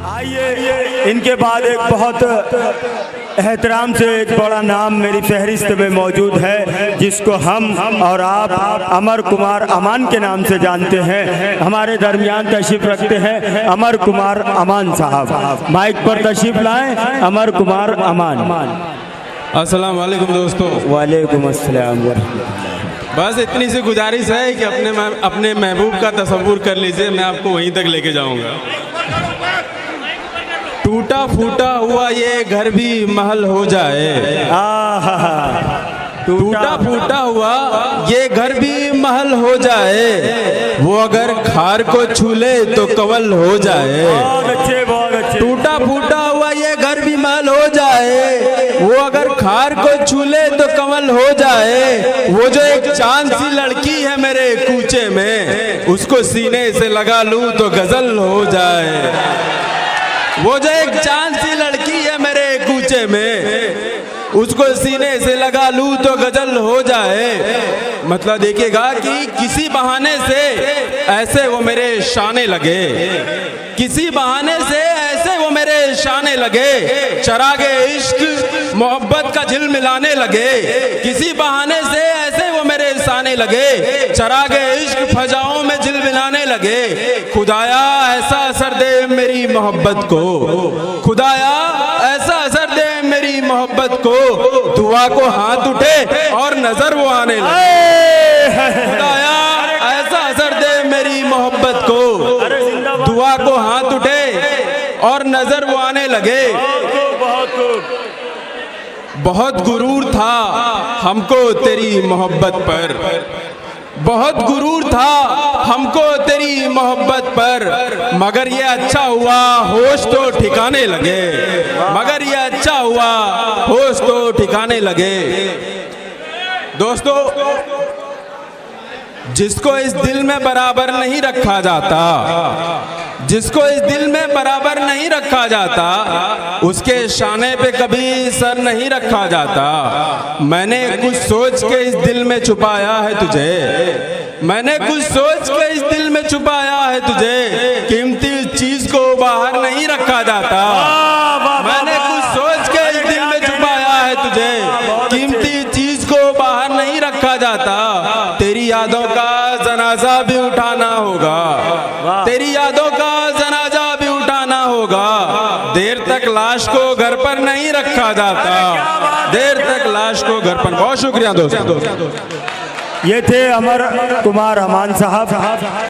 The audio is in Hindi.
आइए इनके बाद एक बहुत एहतराम से एक बड़ा नाम मेरी फहरिस्त में मौजूद है, जिसको हम और आप अमर कुमार अमान के नाम से जानते हैं। हमारे दरमियान तशरीफ रखते हैं अमर कुमार अमान साहब। माइक पर तशरीफ लाएं अमर कुमार अमान। अस्सलाम वालेकुम दोस्तों। वालेकुम अस्सलाम। बस इतनी सी गुजारिश है कि अपने महबूब का तसव्वुर कर लीजिए, मैं आपको वहीं तक लेके जाऊंगा। टूटा फूटा हुआ ये घर भी महल हो जाए, टूटा फूटा हुआ ये घर भी महल हो जाए, वो अगर खार को छूले तो कवल हो जाए। टूटा फूटा हुआ ये घर भी महल हो जाए, वो अगर खार को छूले तो कमल हो जाए। वो जो एक चांद सी लड़की है मेरे कूचे में, उसको सीने से लगा लूं तो गजल हो जाए। वो जो एक चांद सी लड़की है मेरे कूचे में, उसको सीने से लगा लूं तो गजल हो जाए। मतलब देखिएगा कि किसी बहाने से ऐसे वो मेरे शाने लगे, किसी बहाने से ऐसे वो मेरे शाने लगे, चरागे इश्क मोहब्बत का झिल मिलाने लगे। किसी बहाने से ऐसे वो मेरे शाने लगे, चरागे इश्क फजाओं में झिल मिलाने लगे। खुदाया ऐसा असर दे मेरी मोहब्बत को, खुदाया ऐसा असर दे मेरी मोहब्बत को, दुआ को हाथ उठे और नजर वो आने लगे। खुदाया ऐसा असर दे मेरी मोहब्बत को, दुआ को हाथ उठे और नजर वो आने लगे। बहुत गुरूर था हमको तेरी मोहब्बत पर, बहुत गुरूर था हमको तेरी मोहब्बत पर, मगर ये अच्छा हुआ होश तो ठिकाने लगे, मगर ये अच्छा हुआ होश तो ठिकाने लगे। दोस्तों, जिसको इस दिल में बराबर नहीं रखा जाता, जिसको इस दिल में बराबर नहीं रखा जाता, उसके शाने पे कभी सर नहीं रखा जाता। मैंने कुछ सोच के इस दिल में छुपाया है तुझे, मैंने कुछ सोच के इस दिल में छुपाया है तुझे, कीमती चीज को बाहर नहीं रखा जाता। मैंने कुछ सोच के इस दिल में छुपाया है तुझे, कीमती चीज को बाहर नहीं रखा जाता। तेरी यादों का जनाजा भी उठाना होगा, तेरी यादों का जनाजा भी उठाना होगा। देर तक लाश को घर पर नहीं रखा जाता, देर तक लाश को घर पर। बहुत शुक्रिया दोस्तों। ये थे अमर कुमार अमान साहब।